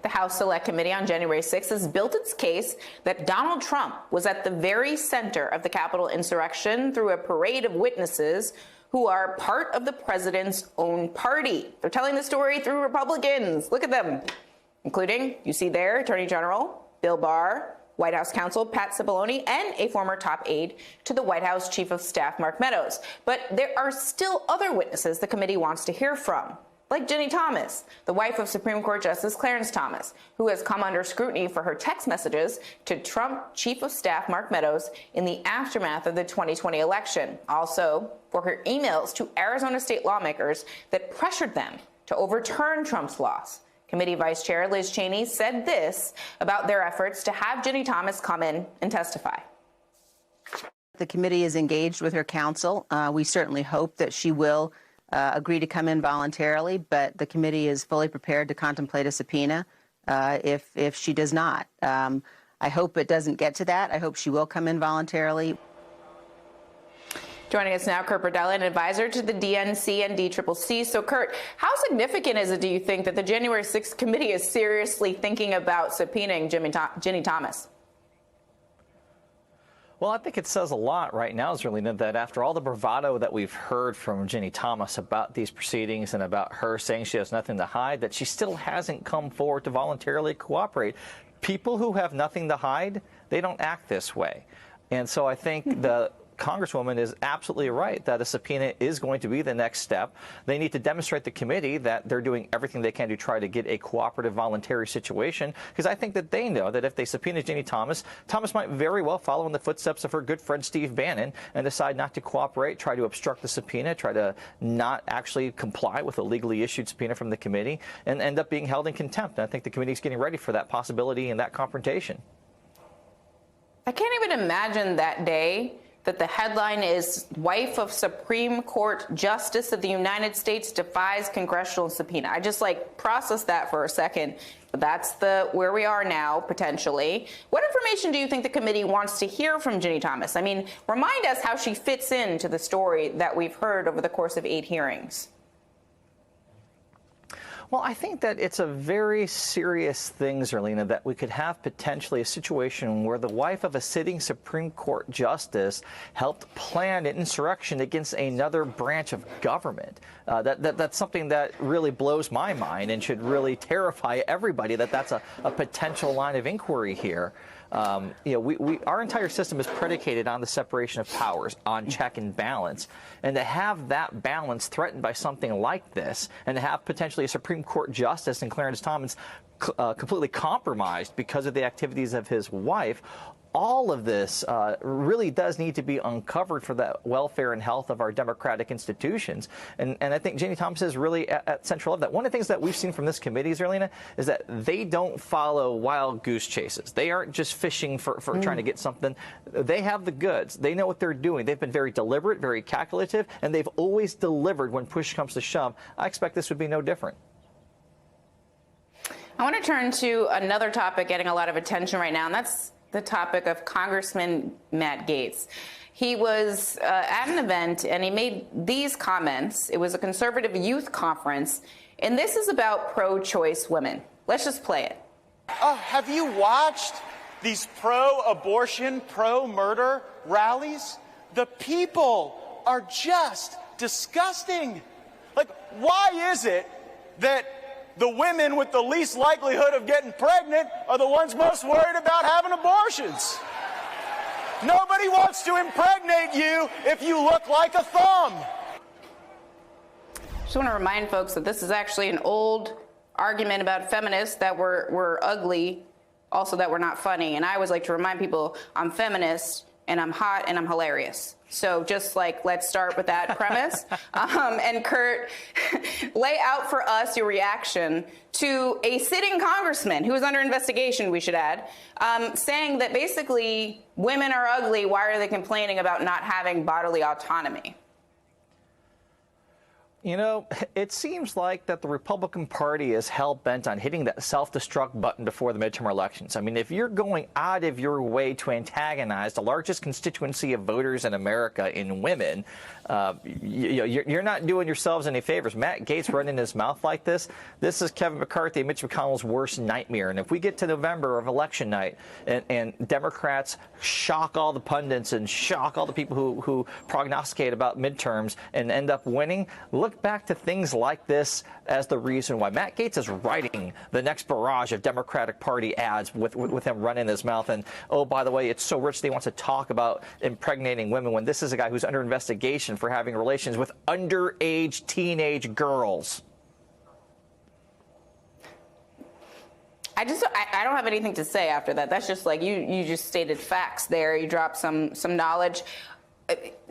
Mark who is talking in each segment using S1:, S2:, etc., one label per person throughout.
S1: the House Select Committee on January 6th has built its case that Donald Trump was at the very center of the Capitol insurrection through a parade of witnesses who are part of the president's own party. They're telling the story through Republicans. Look at them, including, you see there, Attorney General Bill Barr, White House counsel Pat Cipollone, and a former top aide to the White House Chief of Staff Mark Meadows. But there are still other witnesses the committee wants to hear from, like Ginni Thomas, the wife of Supreme Court Justice Clarence Thomas, who has come under scrutiny for her text messages to Trump Chief of Staff Mark Meadows in the aftermath of the 2020 election. Also, for her emails to Arizona state lawmakers that pressured them to overturn Trump's laws. Committee Vice Chair Liz Cheney said this about their efforts to have Ginni Thomas come in and testify.
S2: The committee is engaged with her counsel. We certainly hope that she will agree to come in voluntarily, but the committee is fully prepared to contemplate a subpoena if she does not. I hope it doesn't get to that. I hope she will come in voluntarily.
S1: Joining us now, Kurt Brdella, an advisor to the DNC and DCCC. So, Kurt, how significant is it, do you think, that the January 6th committee is seriously thinking about subpoenaing Ginni Thomas?
S3: Well, I think it says a lot right now, Zerlina, that after all the bravado that we've heard from Ginni Thomas about these proceedings and about her saying she has nothing to hide, that she still hasn't come forward to voluntarily cooperate. People who have nothing to hide, they don't act this way. And so I think the Congresswoman is absolutely right that a subpoena is going to be the next step. They need to demonstrate to the committee that they're doing everything they can to try to get a cooperative, voluntary situation, because I think that they know that if they subpoena Ginni Thomas, Thomas might very well follow in the footsteps of her good friend Steve Bannon and decide not to cooperate, try to obstruct the subpoena, try to not actually comply with a legally issued subpoena from the committee, and end up being held in contempt. And I think the committee is getting ready for that possibility and that confrontation.
S1: I can't even imagine that day that the headline is wife of Supreme Court Justice of the United States defies congressional subpoena. I just process that for a second. But that's where we are now, potentially. What information do you think the committee wants to hear from Ginni Thomas? I mean, remind us how she fits into the story that we've heard over the course of 8 hearings.
S3: Well, I think that it's a very serious thing, Zerlina, that we could have potentially a situation where the wife of a sitting Supreme Court justice helped plan an insurrection against another branch of government. That's something that really blows my mind and should really terrify everybody, that's a potential line of inquiry here. Our entire system is predicated on the separation of powers, on check and balance. And to have that balance threatened by something like this, and to have potentially a Supreme Court justice and Clarence Thomas completely compromised because of the activities of his wife, all of this really does need to be uncovered for the welfare and health of our democratic institutions. And I think Ginni Thomas is really at central of that. One of the things that we've seen from this committee, Zerlina, is that they don't follow wild goose chases. They aren't just fishing for trying to get something. They have the goods. They know what they're doing. They've been very deliberate, very calculative, and they've always delivered when push comes to shove. I expect this would be no different.
S1: I want to turn to another topic getting a lot of attention right now, and that's the topic of Congressman Matt Gaetz. He was at an event and he made these comments. It was a conservative youth conference, and this is about pro-choice women. Let's just play it.
S4: Have you watched these pro-abortion, pro-murder rallies? The people are just disgusting. Why is it that the women with the least likelihood of getting pregnant are the ones most worried about having abortions? Nobody wants to impregnate you if you look like a thumb.
S1: Just want to remind folks that this is actually an old argument about feminists that we're ugly, also that we're not funny. And I always like to remind people I'm feminist and I'm hot and I'm hilarious. So just let's start with that premise. And Kurt, lay out for us your reaction to a sitting congressman who is under investigation, we should add, saying that basically women are ugly. Why are they complaining about not having bodily autonomy?
S3: You know, it seems like that the Republican Party is hell-bent on hitting that self-destruct button before the midterm elections. I mean, if you're going out of your way to antagonize the largest constituency of voters in America in women, you're not doing yourselves any favors. Matt Gaetz running his mouth like this is Kevin McCarthy and Mitch McConnell's worst nightmare. And if we get to November of election night and Democrats shock all the pundits and shock all the people who prognosticate about midterms and end up winning, look back to things like this as the reason why Matt Gaetz is writing the next barrage of Democratic Party ads with him running his mouth. And, oh, by the way, it's so rich they want to talk about impregnating women when this is a guy who's under investigation for having relations with underage teenage girls.
S1: I don't have anything to say after that. That's just like you just stated facts there. You dropped some knowledge.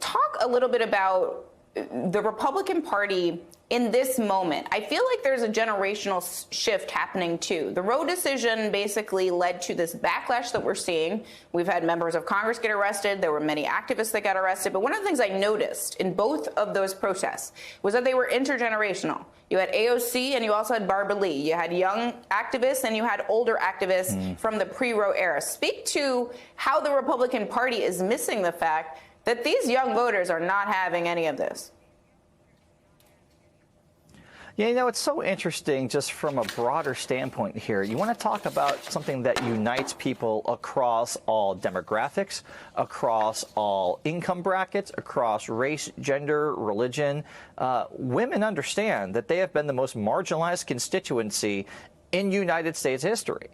S1: Talk a little bit about the Republican Party in this moment. I feel like there's a generational shift happening too. The Roe decision basically led to this backlash that we're seeing. We've had members of Congress get arrested. There were many activists that got arrested. But one of the things I noticed in both of those protests was that they were intergenerational. You had AOC and you also had Barbara Lee. You had young activists and you had older activists from the pre-Roe era. Speak to how the Republican Party is missing the fact that these young voters are not having any of this.
S3: Yeah, you know, it's so interesting just from a broader standpoint here. You want to talk about something that unites people across all demographics, across all income brackets, across race, gender, religion. Women understand that they have been the most marginalized constituency in United States history.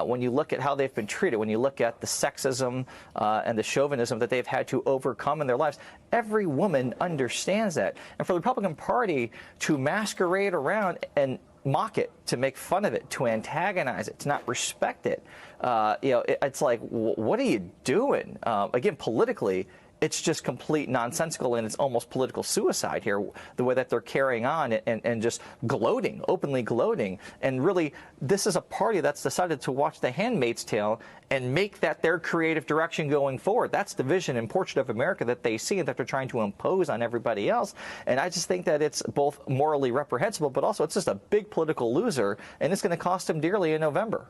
S3: When you look at how they've been treated, when you look at the sexism and the chauvinism that they've had to overcome in their lives, every woman understands that. And for the Republican Party to masquerade around and mock it, to make fun of it, to antagonize it, to not respect it, it's like, what are you doing? Again, politically, it's just complete nonsensical, and it's almost political suicide here, the way that they're carrying on and just gloating, openly gloating. And really, this is a party that's decided to watch The Handmaid's Tale and make that their creative direction going forward. That's the vision and portrait of America that they see and that they're trying to impose on everybody else. And I just think that it's both morally reprehensible, but also it's just a big political loser, and it's going to cost them dearly in November.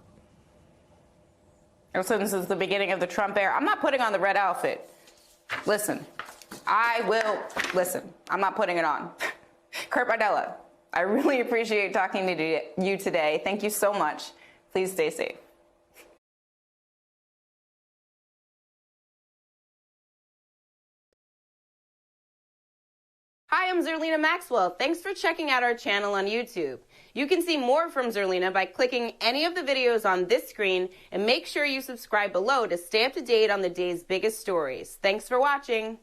S1: So this is the beginning of the Trump era. I'm not putting on the red outfit. Listen, I'm not putting it on. Kurt Bardella, I really appreciate talking to you today. Thank you so much. Please stay safe. Hi, I'm Zerlina Maxwell. Thanks for checking out our channel on YouTube. You can see more from Zerlina by clicking any of the videos on this screen, and make sure you subscribe below to stay up to date on the day's biggest stories. Thanks for watching.